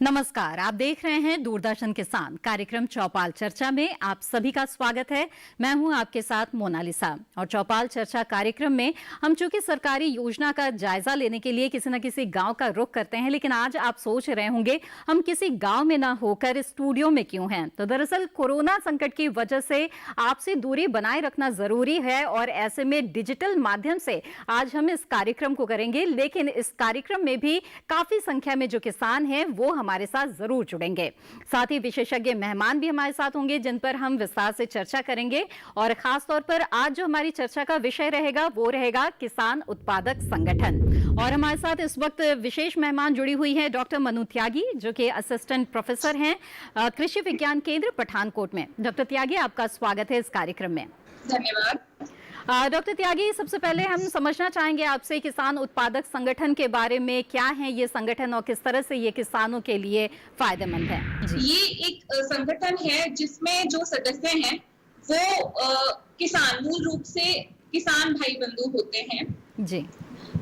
नमस्कार, आप देख रहे हैं दूरदर्शन किसान कार्यक्रम चौपाल चर्चा में आप सभी का स्वागत है। मैं हूं आपके साथ मोनालिसा और चौपाल चर्चा कार्यक्रम में हम चूंकि सरकारी योजना का जायजा लेने के लिए किसी न किसी गांव का रुख करते हैं, लेकिन आज आप सोच रहे होंगे हम किसी गांव में ना होकर स्टूडियो में क्यों हैं। तो दरअसल कोरोना संकट की वजह से आपसे दूरी बनाए रखना जरूरी है और ऐसे में डिजिटल माध्यम से आज हम इस कार्यक्रम को करेंगे, लेकिन इस कार्यक्रम में भी काफी संख्या में जो किसान हैं वो हमारे साथ जरूर जुड़ेंगे। साथ ही विशेषज्ञ मेहमान भी हमारे साथ होंगे जिन पर हम विस्तार से चर्चा करेंगे और खास तौर पर आज जो हमारी चर्चा का विषय रहेगा वो रहेगा किसान उत्पादक संगठन। और हमारे साथ इस वक्त विशेष मेहमान जुड़ी हुई है डॉक्टर मनु त्यागी, जो कि असिस्टेंट प्रोफेसर हैं कृषि विज्ञान केंद्र पठानकोट में। डॉक्टर त्यागी, आपका स्वागत है इस कार्यक्रम में। धन्यवाद। डॉक्टर त्यागी, सबसे पहले हम समझना चाहेंगे आपसे किसान उत्पादक संगठन के बारे में। क्या है ये संगठन और किस तरह से ये किसानों के लिए फायदेमंद है? जी। ये एक संगठन है जिसमें जो सदस्य हैं वो किसान, मूल रूप से किसान भाई बंधु होते हैं। जी।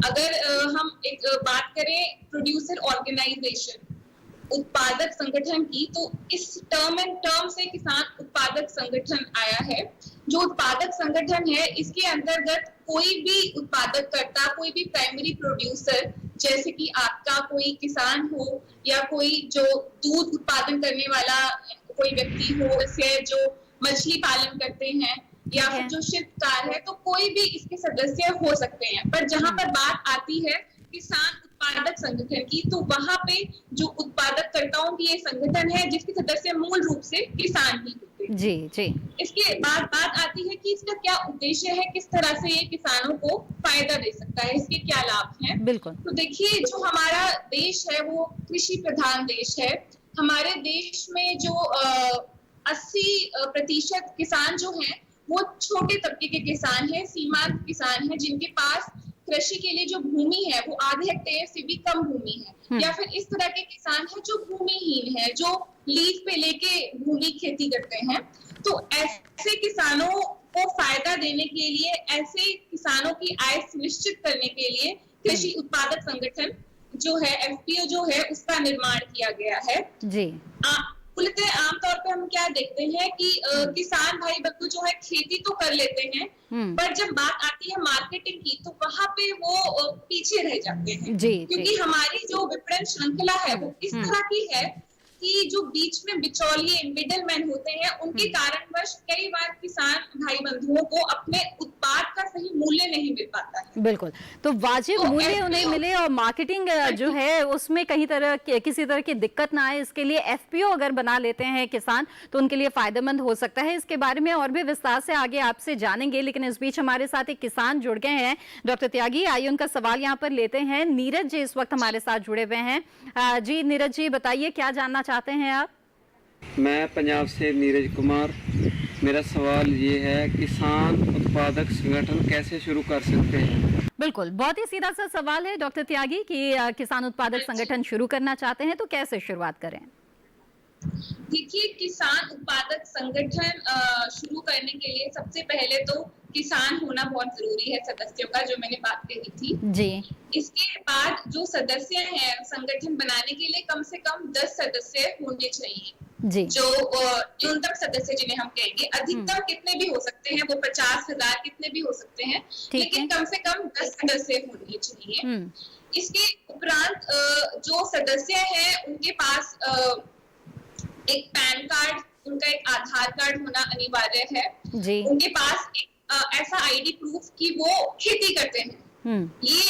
अगर हम एक बात करें प्रोड्यूसर ऑर्गेनाइजेशन, उत्पादक संगठन की, तो इस टर्म से किसान उत्पादक संगठन आया है। जो उत्पादक संगठन है इसके अंतर्गत कोई भी उत्पादक करता, कोई भी प्राइमरी प्रोड्यूसर, जैसे कि आपका कोई किसान हो या कोई जो दूध उत्पादन करने वाला कोई व्यक्ति हो, इससे जो मछली पालन करते हैं या फिर जो शिल्पकार है, तो कोई भी इसके सदस्य हो सकते हैं। पर जहां पर बात आती है किसान उत्पादक संगठन की, तो वहां पे जो उत्पादककर्ताओं की ये संगठन है जिसके सदस्य मूल रूप से किसान ही होते हैं। जी जी। इसके बाद बात आती है कि इसका क्या उद्देश्य है, किस तरह से ये किसानों को फायदा दे सकता है, इसके क्या लाभ हैं। बिल्कुल। तो देखिए, जो हमारा देश है वो कृषि प्रधान देश है। हमारे देश में जो 80% किसान जो हैं वो छोटे तबके के किसान हैं, सीमांत किसान हैं, जिनके पास कृषि के लिए जो भूमि है वो आधे हेक्टेयर से भी कम भूमि है। या फिर इस तरह के किसान हैं जो भूमिहीन है, जो लीज पे लेके भूमि खेती करते हैं। तो ऐसे किसानों को फायदा देने के लिए, ऐसे किसानों की आय सुनिश्चित करने के लिए कृषि उत्पादक संगठन जो है, एफपीओ जो है, उसका निर्माण किया गया है। जी। आमतौर पे हम क्या देखते हैं कि किसान भाई बंधु जो है खेती तो कर लेते हैं, पर जब बात आती है मार्केटिंग की तो वहां पे वो पीछे रह जाते हैं। जी, क्योंकि हमारी जो विपणन श्रृंखला है वो इस तरह की है कि जो बीच में बिचौलिए, मिडलमैन होते हैं, उनके कारणवश कई बार किसान भाई बंधुओं को अपने उत्पाद का सही मूल्य नहीं मिल पाता है। बिल्कुल। तो वाजिब मूल्य उन्हें मिले और मार्केटिंग जो है उसमें कहीं तरह किसी तरह की दिक्कत ना आए, इसके लिए एफपीओ अगर बना लेते हैं किसान तो उनके लिए फायदेमंद हो सकता है। इसके बारे में और भी विस्तार से आगे आपसे जानेंगे, लेकिन इस बीच हमारे साथ एक किसान जुड़ गए हैं। डॉक्टर त्यागी, आइए उनका सवाल यहाँ पर लेते हैं। नीरज जी इस वक्त हमारे साथ जुड़े हुए हैं। जी नीरज जी, बताइए क्या जानना चाहते हैं आप? मैं पंजाब से नीरज कुमार। मेरा सवाल ये है, किसान उत्पादक संगठन कैसे शुरू कर सकते हैं? बिल्कुल, बहुत ही सीधा सा सवाल है डॉक्टर त्यागी कि किसान उत्पादक संगठन शुरू करना चाहते हैं तो कैसे शुरुआत करें? देखिए, किसान उत्पादक संगठन शुरू करने के लिए सबसे पहले तो किसान होना बहुत जरूरी है, सदस्यों का, जो मैंने बात कही थी। जी। इसके बाद जो सदस्य हैं, संगठन बनाने के लिए कम से कम 10 सदस्य होने चाहिए। जी। जो न्यूनतम सदस्य जिन्हें हम कहेंगे, अधिकतम कितने भी हो सकते हैं, वो 50,000 कितने भी हो सकते हैं, लेकिन कम से कम 10 सदस्य होने चाहिए। इसके उपरांत जो सदस्य हैं उनके पास एक पैन कार्ड, उनका एक आधार कार्ड होना अनिवार्य है। जी। उनके पास एक ऐसा आईडी प्रूफ कि वो खेती करते हैं, ये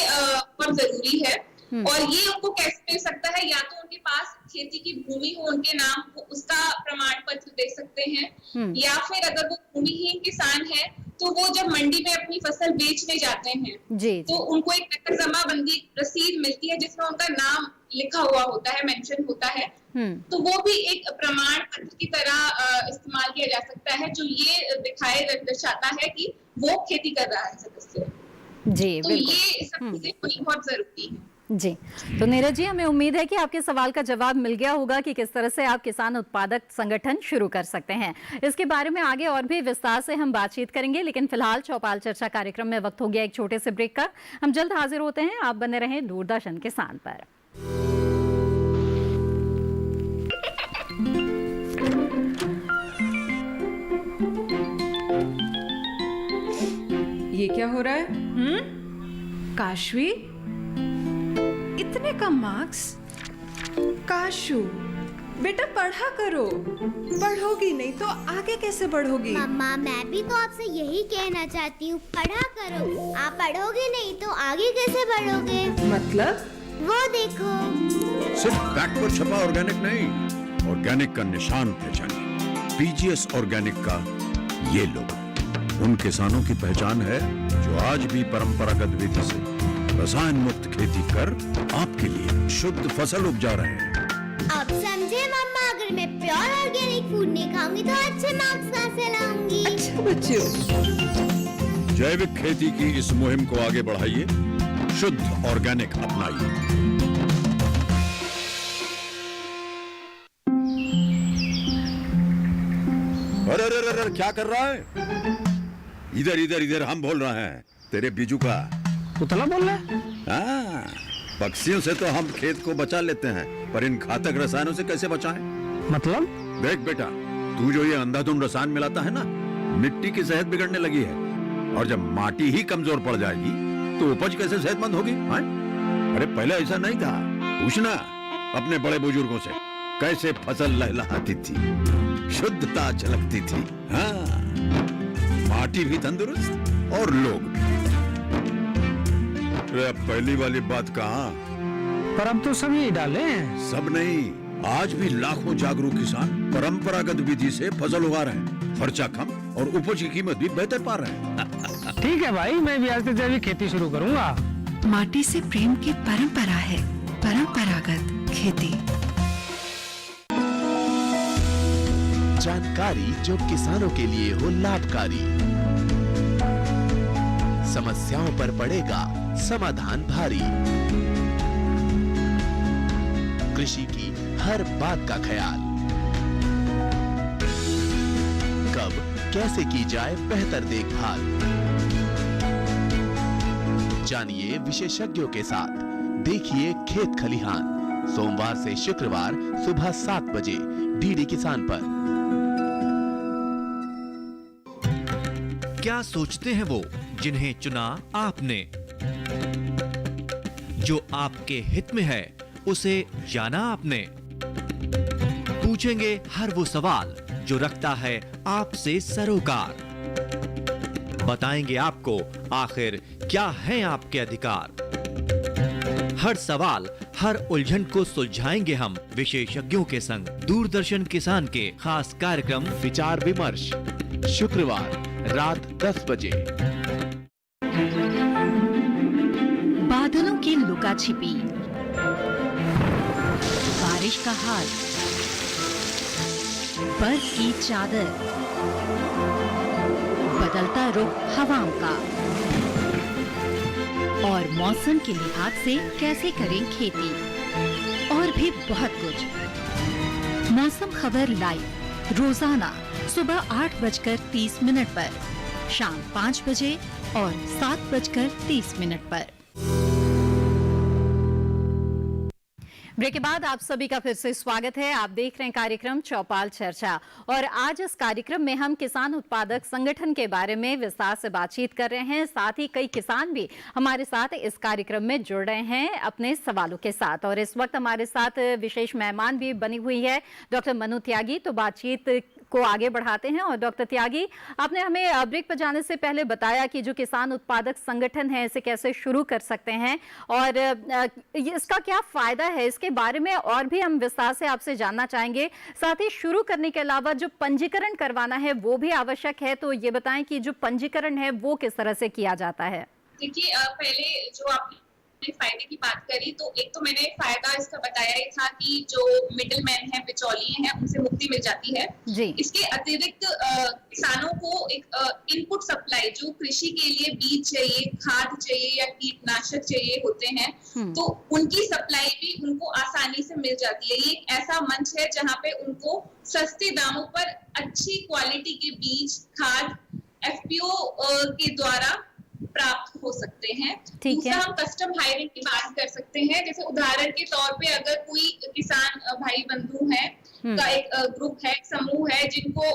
बहुत जरूरी है। और ये उनको कैसे मिल सकता है? या तो उनके पास खेती की भूमि हो उनके नाम, वो उसका प्रमाण पत्र दे सकते हैं, या फिर अगर वो भूमिहीन किसान है तो वो जब मंडी में अपनी फसल बेचने जाते हैं जी, तो उनको एक जमाबंदी रसीद मिलती है जिसमें उनका नाम लिखा हुआ होता है, मेंशन होता है। तो वो भी एक प्रमाण पत्र की तरह इस्तेमाल किया जा सकता है, जो ये दर्शाता है कि वो खेती कर रहा है सदस्य। जी, तो ये सब चीजें होनी बहुत जरूरी है। जी, तो नीरज जी, हमें उम्मीद है कि आपके सवाल का जवाब मिल गया होगा कि किस तरह से आप किसान उत्पादक संगठन शुरू कर सकते हैं। इसके बारे में आगे और भी विस्तार से हम बातचीत करेंगे, लेकिन फिलहाल चौपाल चर्चा कार्यक्रम में वक्त हो गया एक छोटे से ब्रेक का। हम जल्द हाजिर होते हैं। आप बने रहें दूरदर्शन किसान पर। हो रहा है? काशवी, इतने कम मार्क्स? काशू, बेटा पढ़ा करो। पढ़ोगी नहीं तो आगे कैसे बढ़ोगी? मम्मा, मैं भी तो आपसे यही कहना चाहती हूँ, पढ़ा करो। आप पढ़ोगे नहीं तो आगे कैसे बढ़ोगे? मतलब? वो देखो। सिर्फ बैक पर छपा ऑर्गेनिक नहीं, ऑर्गेनिक का निशान पहचानिए। पीजीएस ऑर्गेनिक का ये लोगो उन किसानों की पहचान है जो आज भी परंपरागत विधि से रसायन मुक्त खेती कर आपके लिए शुद्ध फसल उपजा रहे हैं। अब समझे मम्मा, अगर मैं प्योर ऑर्गेनिक फूड नहीं खाऊंगी तो अच्छे मार्क्स कहाँ से लाऊंगी? अच्छा बच्चों, जैविक खेती की इस मुहिम को आगे बढ़ाइए, शुद्ध ऑर्गेनिक अपनाइए। अरे अरे अरे क्या कर रहा है? इधर इधर इधर, हम बोल रहे हैं तेरे बीजू का। उतला बोल रहा है? हाँ, पक्षियों से तो हम खेत को बचा लेते हैं, पर इन घातक रसायनों से कैसे बचाएं? मतलब? देख बेटा, तू जो ये अंधाधुंध रसायन मिलाता है ना, मिट्टी की सेहत बिगड़ने लगी है। और जब माटी ही कमजोर पड़ जाएगी तो उपज कैसे सेहतमंद होगी? हाँ? अरे पहले ऐसा नहीं था। पूछना अपने बड़े बुजुर्गों से, कैसे फसल लहलहाती थी, शुद्धता झलकती थी। हाँ, माटी भी तंदुरुस्त और लोग भी। अरे पहली वाली बात कहाँ? पर अब तो सब यही डाले हैं। सब नहीं, आज भी लाखों जागरूक किसान परंपरागत विधि से फसल उगा रहे हैं। खर्चा कम और उपज की कीमत भी बेहतर पा रहे हैं। ठीक है भाई, मैं भी आज से जैविक खेती शुरू करूंगा। माटी से प्रेम की परंपरा है परंपरागत खेती। जानकारी जो किसानों के लिए हो लाभकारी, समस्याओं पर पड़ेगा समाधान भारी, कृषि की हर बात का ख्याल, कब कैसे की जाए बेहतर देखभाल। जानिए विशेषज्ञों के साथ, देखिए खेत खलिहान, सोमवार से शुक्रवार सुबह 7 बजे डीडी किसान पर। क्या सोचते हैं वो जिन्हें चुना आपने? जो आपके हित में है उसे जाना आपने? पूछेंगे हर वो सवाल जो रखता है आपसे सरोकार। बताएंगे आपको आखिर क्या है आपके अधिकार। हर सवाल, हर उलझन को सुलझाएंगे हम विशेषज्ञों के संग। दूरदर्शन किसान के खास कार्यक्रम विचार विमर्श, शुक्रवार रात 10 बजे। बादलों की लुका छिपी, बारिश का हाल, बर्फ की चादर, बदलता रुख हवाओं का, और मौसम के लिहाज से कैसे करें खेती, और भी बहुत कुछ। मौसम खबर लाइव रोजाना सुबह 8:30 पर, शाम 5 बजे और 7:30 पर। ब्रेक के बाद आप सभी का फिर से स्वागत है। आप देख रहे हैं कार्यक्रम चौपाल चर्चा, और आज इस कार्यक्रम में हम किसान उत्पादक संगठन के बारे में विस्तार से बातचीत कर रहे हैं। साथ ही कई किसान भी हमारे साथ इस कार्यक्रम में जुड़ रहे हैं अपने सवालों के साथ, और इस वक्त हमारे साथ विशेष मेहमान भी बनी हुई है डॉक्टर मनु त्यागी। तो बातचीत को आगे बढ़ाते हैं। और डॉक्टर त्यागी, आपने हमें ब्रेक पर जाने से पहले बताया कि जो किसान उत्पादक संगठन है इसे कैसे शुरू कर सकते हैं और इसका क्या फायदा है, इसके बारे में और भी हम विस्तार से आपसे जानना चाहेंगे। साथ ही शुरू करने के अलावा जो पंजीकरण करवाना है वो भी आवश्यक है, तो ये बताएं कि जो पंजीकरण है वो किस तरह से किया जाता है। देखिए, पहले जो आपने फायदे की बात करी, तो एक तो मैंने फायदा इसका बताया ही था कि जो मिडिल मैन है, बिचौलिए हैं, उनसे मुक्ति मिल जाती है जी। इसके अतिरिक्त किसानों को एक इनपुट सप्लाई, जो कृषि के लिए बीज चाहिए, खाद चाहिए या कीटनाशक चाहिए होते हैं, तो उनकी सप्लाई भी उनको आसानी से मिल जाती है। ये एक ऐसा मंच है जहाँ पे उनको सस्ते दामों पर अच्छी क्वालिटी के बीज, खाद FPO के द्वारा प्राप्त हो सकते हैं। दूसरा, हम कस्टम हायरिंग की बात कर सकते हैं। जैसे उदाहरण के तौर पे अगर कोई किसान भाई बंधु हैं का एक ग्रुप है, समूह है, जिनको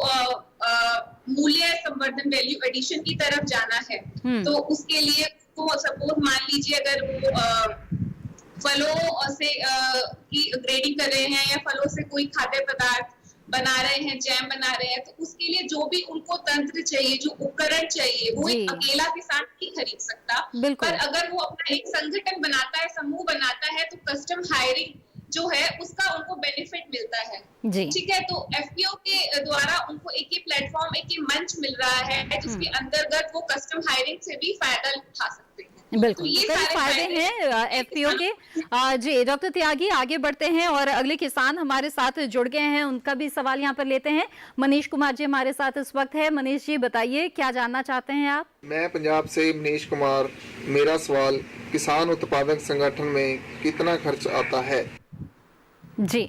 मूल्य संवर्धन, वैल्यू एडिशन की तरफ जाना है। तो उसके लिए उसको सपोज मान लीजिए अगर वो फलों से की ग्रेडिंग कर रहे हैं या फलों से कोई खाद्य पदार्थ बना रहे हैं, जैम बना रहे हैं, तो उसके लिए जो भी उनको तंत्र चाहिए, जो उपकरण चाहिए, वो एक अकेला किसान नहीं खरीद सकता। पर अगर वो अपना एक संगठन बनाता है, समूह बनाता है, तो कस्टम हायरिंग जो है उसका उनको बेनिफिट मिलता है। ठीक है, तो एफपीओ के द्वारा उनको एक ही प्लेटफॉर्म, एक ही मंच मिल रहा है जिसके अंतर्गत वो कस्टम हायरिंग से भी फायदा उठा सकते हैं। बिल्कुल, तो कई फायदे हैं एफपीओ के। जी डॉक्टर त्यागी, आगे बढ़ते हैं और अगले किसान हमारे साथ जुड़ गए हैं, उनका भी सवाल यहाँ पर लेते हैं। मनीष कुमार जी हमारे साथ इस वक्त है। मनीष जी बताइए, क्या जानना चाहते हैं आप? मैं पंजाब से मनीष कुमार। मेरा सवाल, किसान उत्पादक संगठन में कितना खर्च आता है? जी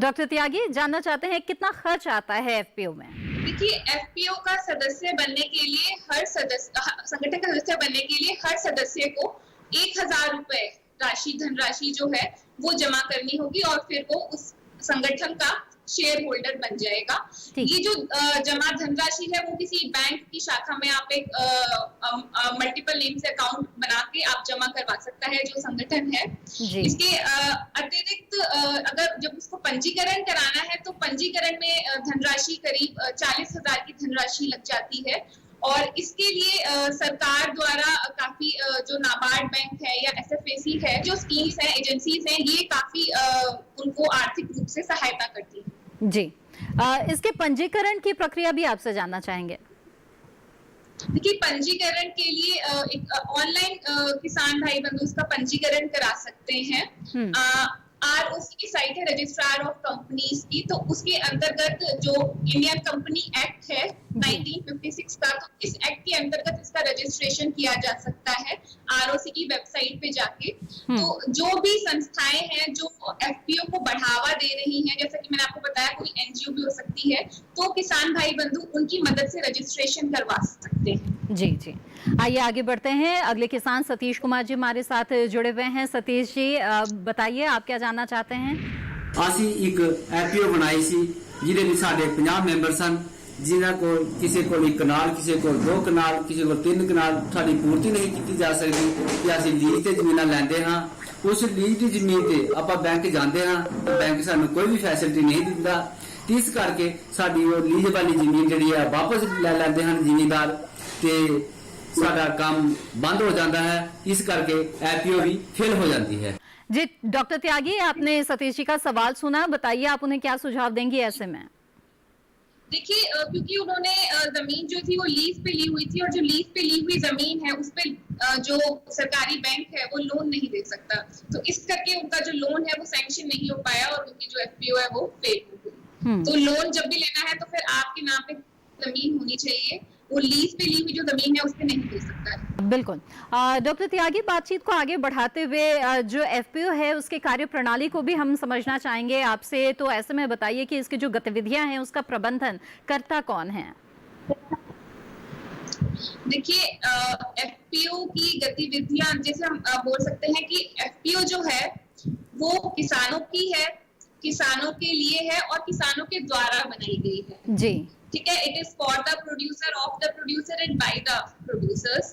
डॉक्टर त्यागी, जानना चाहते हैं कितना खर्च आता है एफपीओ में? देखिए, एफपीओ का सदस्य बनने के लिए संगठन का सदस्य बनने के लिए हर सदस्य को 1000 रुपए धनराशि जो है वो जमा करनी होगी और फिर वो उस संगठन का शेयर होल्डर बन जाएगा। ये जो जमा धनराशि है वो किसी बैंक की शाखा में आप एक मल्टीपल नेम से अकाउंट बना के आप जमा करवा सकता है जो संगठन है। इसके अतिरिक्त अगर जब उसको पंजीकरण कराना है तो पंजीकरण में धनराशि करीब 40,000 की धनराशि लग जाती है। और इसके लिए सरकार द्वारा काफी जो नाबार्ड बैंक है या एसएफएसी है, जो स्कीम्स हैं, एजेंसीज हैं, ये काफी उनको आर्थिक रूप से सहायता करती है। जी इसके पंजीकरण की प्रक्रिया भी आपसे जानना चाहेंगे। देखिए, पंजीकरण के लिए एक ऑनलाइन किसान भाई बंधु उसका पंजीकरण करा सकते हैं। ROC की साइट है, रजिस्ट्रार ऑफ कंपनीज की, तो उसके अंतर्गत जो इंडियन कंपनी एक्ट है 1956 का, तो इस एक्ट के अंतर्गत इसका रजिस्ट्रेशन किया जा सकता है ROC की वेबसाइट पे जाके। तो जो भी संस्थाएं हैं जो एफपीओ को बढ़ावा दे रही हैं, जैसा कि मैंने आपको बताया कोई एनजीओ भी हो सकती है, तो किसान भाई बंधु उनकी मदद से रजिस्ट्रेशन करवा सकते हैं। जी जी, आइए आगे बढ़ते हैं। अगले किसान सतीश कुमार जी हमारे साथ जुड़े हुए हैं। सतीश जी बताइए, आप क्या जानना चाहते हैं? ਅਸੀਂ ਇੱਕ ਐਪੀਓ ਬਣਾਈ ਸੀ ਜਿਹਦੇ ਵਿੱਚ ਸਾਡੇ 50 ਮੈਂਬਰ ਸਨ, ਜਿਨ੍ਹਾਂ ਕੋਲ ਕਿਸੇ ਕੋਲ 1 ਕਨਾਲ, ਕਿਸੇ ਕੋਲ 2 ਕਨਾਲ, ਕਿਸੇ ਕੋਲ 3 ਕਨਾਲ। ਸਾਡੀ ਪੂਰਤੀ ਨਹੀਂ ਕੀਤੀ ਜਾ ਸਕਦੀ ਕਿ ਅਸੀਂ ਲੀਜ਼ ਤੇ ਜ਼ਮੀਨਾਂ ਲੈਂਦੇ ਹਾਂ। ਉਸ ਲੀਜ਼ ਦੀ ਜ਼ਮੀਨ ਤੇ ਆਪਾਂ ਬੈਂਕ ਜਾਂਦੇ ਹਾਂ ਤਾਂ ਬੈਂਕ ਸਾਨੂੰ ਕੋਈ ਵੀ ਫੈਸਿਲਿਟੀ ਨਹੀਂ ਦਿੰਦਾ। ਇਸ ਕਰਕੇ ਸਾਡੀ ਉਹ ਲੀਜ਼ ਵਾਲੀ ਜ਼ਮੀਨ ਜਿਹੜੀ ਆ ਵਾਪਸ ਲੈ ਲੈਂਦੇ ਹਨ ਜ਼ਿਮੀਂਦਾਰ ਤੇ ਸਾਡਾ ਕੰਮ ਬੰਦ ਹੋ ਜਾਂਦਾ ਹੈ। ਇਸ ਕਰਕੇ ਐਪੀਓ ਵੀ ਫੇਲ ਹੋ ਜਾਂਦੀ है। जी डॉक्टर त्यागी, आपने सतीश जी का सवाल सुना, बताइए आप उन्हें क्या सुझाव देंगी ऐसे में? देखिए, क्योंकि उन्होंने जमीन जो थी वो लीज पे ली हुई थी और जो लीज पे ली हुई जमीन है उस पे जो सरकारी बैंक है वो लोन नहीं दे सकता, तो इस करके उनका जो लोन है वो सैंक्शन नहीं हो पाया और उनकी जो एफपीओ है वो फेल हो गई। तो लोन जब भी लेना है तो फिर आपके नाम पे जमीन होनी चाहिए, वो लीज पे ली हुई जो जमीन है उस पे नहीं दे सकता है। बिल्कुल। डॉक्टर त्यागी, बातचीत को आगे बढ़ाते हुए जो एफपीओ है उसके कार्य प्रणाली को भी हम समझना चाहेंगे आपसे, तो ऐसे में बताइए कि इसकी जो गतिविधियां हैं उसका प्रबंधन करता कौन है? देखिए, एफपीओ की गतिविधियां जैसे हम बोल सकते हैं कि एफपीओ जो है वो किसानों की है, किसानों के लिए है और किसानों के द्वारा बनाई गई है। जी ठीक है, it is for the producer, of the producer and by the producers.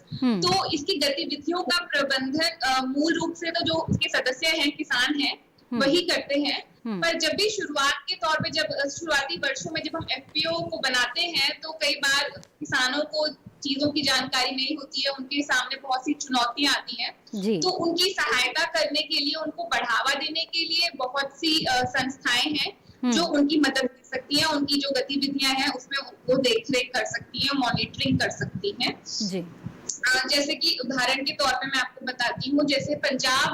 तो इसकी गतिविधियों का प्रबंधन मूल रूप से तो जो उसके सदस्य हैं, किसान हैं, वही करते हैं। पर जब भी शुरुआत के तौर पे, जब शुरुआती वर्षों में जब हम एफपीओ को बनाते हैं तो कई बार किसानों को चीजों की जानकारी नहीं होती है, उनके सामने बहुत सी चुनौतियां आती हैं। तो उनकी सहायता करने के लिए, उनको बढ़ावा देने के लिए बहुत सी संस्थाएं हैं जो उनकी मदद कर सकती हैं, उनकी जो गतिविधियां हैं उसमें वो देख रेख कर सकती हैं, मॉनिटरिंग कर सकती हैं। जी। जैसे कि उदाहरण के तौर पे मैं आपको बताती हूँ, जैसे पंजाब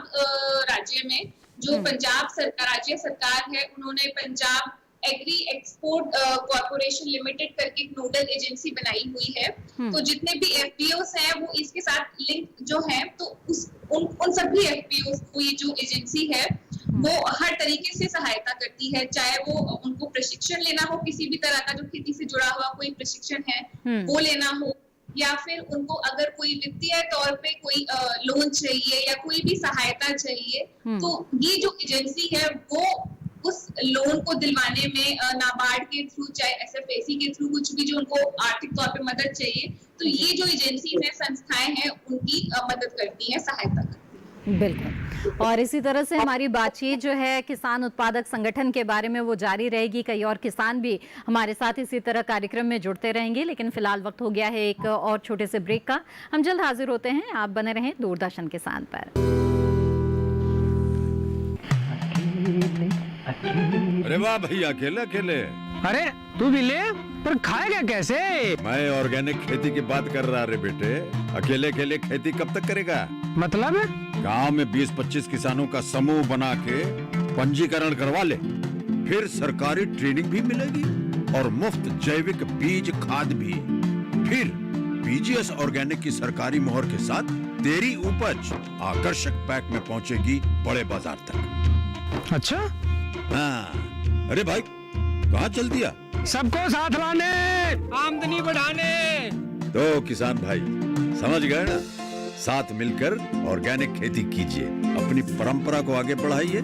राज्य में जो पंजाब सरकार, राज्य सरकार है, उन्होंने Punjab agree export corporation limited करके एक नोडल एजेंसी बनाई हुई है। तो जितने भी एफपीओस हैं वो इसके साथ लिंक जो हैं, तो उन सभी एफपीओस को ये जो एजेंसी है वो हर तरीके से सहायता करती है, चाहे वो उनको प्रशिक्षण लेना हो, किसी भी तरह का जो खेती से जुड़ा हुआ कोई प्रशिक्षण है वो लेना हो, या फिर उनको अगर कोई वित्तीय तौर पे कोई लोन चाहिए या कोई भी सहायता चाहिए, तो ये जो एजेंसी है वो उस लोन को दिलवाने में नाबार्ड के थ्रू, चाहे SFAC के थ्रू, कुछ भी जो उनको आर्थिक तौर पे मदद चाहिए, तो ये जो एजेंसी है, संस्थाएं हैं, उनकी मदद करती है, सहायता करती है। बिल्कुल। और इसी तरह से हमारी बातचीत जो है किसान उत्पादक संगठन के बारे में वो जारी रहेगी। कई और किसान भी हमारे साथ इसी तरह कार्यक्रम में जुड़ते रहेंगे, लेकिन फिलहाल वक्त हो गया है एक और छोटे से ब्रेक का। हम जल्द हाजिर होते हैं। आप बने रहें दूरदर्शन किसान पर। अरे वाह भैया, अकेले अकेले। अरे तू भी ले, पर खाएगा कैसे? मैं ऑर्गेनिक खेती की बात कर रहा रे बेटे। अकेले अकेले खेती कब तक करेगा? मतलब गांव में 20-25 किसानों का समूह बना के पंजीकरण करवा ले, फिर सरकारी ट्रेनिंग भी मिलेगी और मुफ्त जैविक बीज खाद भी। फिर BGS ऑर्गेनिक की सरकारी मोहर के साथ तेरी उपज आकर्षक पैक में पहुंचेगी बड़े बाजार तक। अच्छा? हाँ। अरे भाई, कहाँ चल दिया? सबको साथ लाने, आमदनी बढ़ाने। तो किसान भाई समझ गए ना? साथ मिलकर ऑर्गेनिक खेती कीजिए, अपनी परंपरा को आगे बढ़ाइए,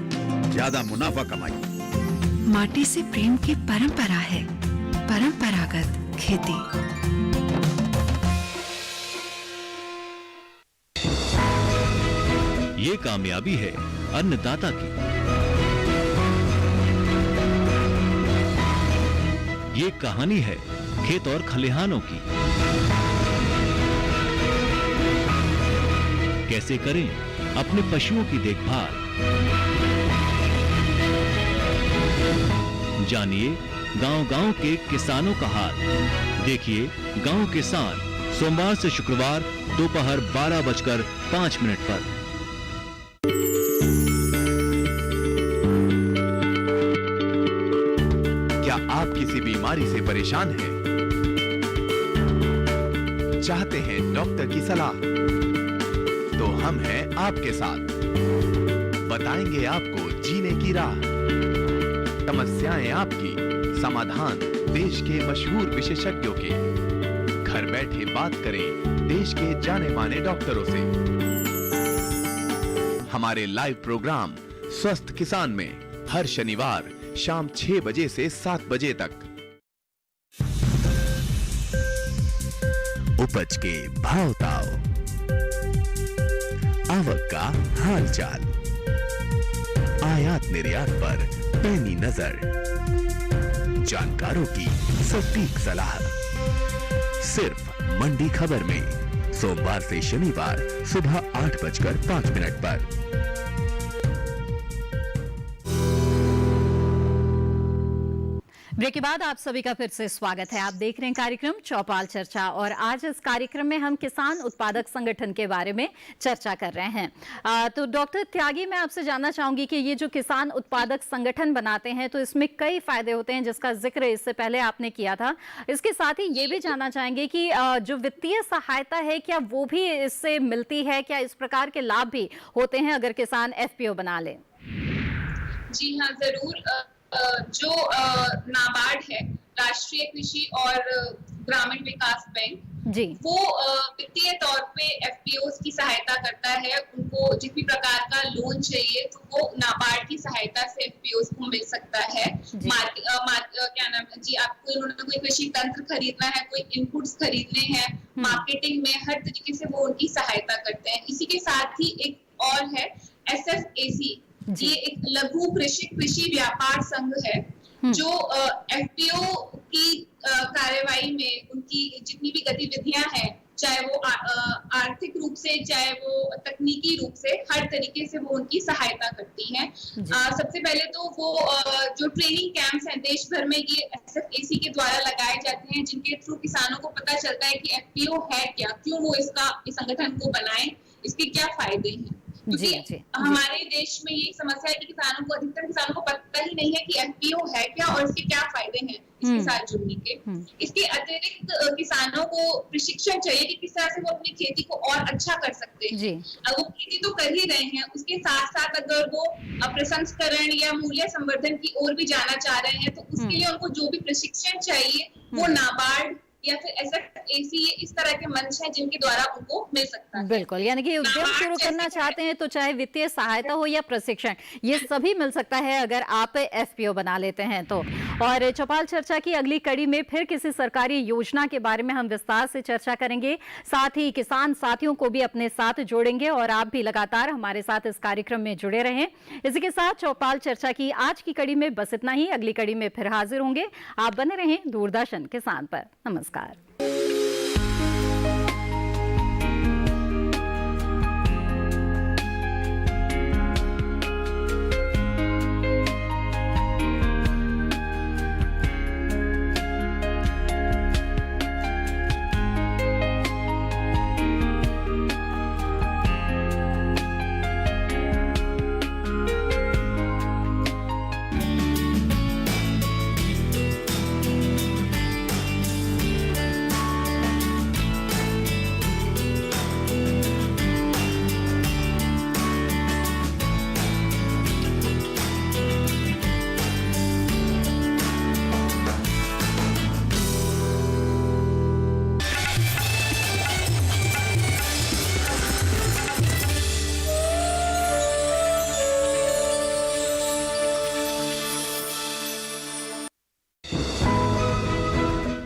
ज्यादा मुनाफा कमाइए। माटी से प्रेम की परंपरा है परंपरागत खेती। ये कामयाबी है अन्नदाता की, ये कहानी है खेत और खलिहानों की। कैसे करें अपने पशुओं की देखभाल, जानिए गांव-गांव के किसानों का हाल। देखिए गांव किसान, सोमवार से शुक्रवार दोपहर 12:05 पर। क्या आप किसी बीमारी से परेशान हैं? चाहते हैं डॉक्टर की सलाह? तो हम हैं आपके साथ, बताएंगे आपको जीने की राह। समस्याएं आपकी, समाधान देश के मशहूर विशेषज्ञों के। घर बैठे बात करें देश के जाने माने डॉक्टरों से। हमारे लाइव प्रोग्राम स्वस्थ किसान में हर शनिवार शाम 6 बजे से 7 बजे तक। उपज के भाव ताव, आवक का हाल चाल, आयात निर्यात पर पैनी नजर, जानकारों की सटीक सलाह, सिर्फ मंडी खबर में सोमवार से शनिवार सुबह 8:05 पर। ब्रेक के बाद आप सभी का फिर से स्वागत है। आप देख रहे हैं कार्यक्रम चौपाल चर्चा और आज इस कार्यक्रम में हम किसान उत्पादक संगठन के बारे में चर्चा कर रहे हैं। तो डॉक्टर त्यागी, मैं आपसे जानना चाहूंगी कि ये जो किसान उत्पादक संगठन बनाते हैं तो इसमें कई फायदे होते हैं जिसका जिक्र इससे पहले आपने किया था। इसके साथ ही ये भी जानना चाहेंगे कि जो वित्तीय सहायता है क्या वो भी इससे मिलती है? क्या इस प्रकार के लाभ भी होते हैं अगर किसान FPO बना ले? जी हाँ, जरूर। जो नाबार्ड है, राष्ट्रीय कृषि और ग्रामीण विकास बैंक, जी, वो वित्तीय तौर पे FPOs की सहायता करता है। उनको जिस भी प्रकार का लोन चाहिए तो वो नाबार्ड की सहायता से FPOs को मिल सकता है। क्या नाम है जी, आपको उन्होंने कोई कृषि तंत्र खरीदना है, कोई इनपुट्स खरीदने हैं, मार्केटिंग में हर तरीके से वो उनकी सहायता करते हैं। इसी के साथ ही एक और है SFAC, ये एक लघु कृषि व्यापार संघ है जो FPO की कार्यवाही में उनकी जितनी भी गतिविधियां हैं, चाहे वो आर्थिक रूप से चाहे वो तकनीकी रूप से, हर तरीके से वो उनकी सहायता करती हैं। सबसे पहले तो वो जो ट्रेनिंग कैंप्स हैं देश भर में, ये SFAC के द्वारा लगाए जाते हैं, जिनके थ्रू किसानों को पता चलता है कि FPO है क्या, क्यों वो इस संगठन को बनाएं, इसके क्या फायदे हैं। क्योंकि हमारे देश में ये समस्या है कि अधिकतर किसानों को पता ही नहीं है कि FPO है क्या और इसके क्या फायदे हैं इसके साथ जुड़ने के। इसके अतिरिक्त किसानों को प्रशिक्षण चाहिए कि किस तरह से वो अपनी खेती को और अच्छा कर सकते हैं। अब वो खेती तो कर ही रहे हैं, उसके साथ साथ अगर वो प्रसंस्करण या मूल्य संवर्धन की ओर भी जाना चाह रहे हैं तो उसके लिए उनको जो भी प्रशिक्षण चाहिए वो नाबार्ड या फिर SFAC, ये इस तरह के मंच हैं जिनके द्वारा उनको मिल सकता है। बिल्कुल, यानी कि उद्यम शुरू करना चाहते हैं तो चाहे वित्तीय सहायता हो या प्रशिक्षण, ये सभी मिल सकता है अगर आप FPO बना लेते हैं तो। और चौपाल चर्चा की अगली कड़ी में फिर किसी सरकारी योजना के बारे में हम विस्तार से चर्चा करेंगे, साथ ही किसान साथियों को भी अपने साथ जोड़ेंगे और आप भी लगातार हमारे साथ इस कार्यक्रम में जुड़े रहें। इसी के साथ चौपाल चर्चा की आज की कड़ी में बस इतना ही। अगली कड़ी में फिर हाजिर होंगे। आप बने रहें दूरदर्शन किसान पर। नमस्कार।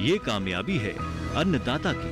ये कामयाबी है अन्नदाता की।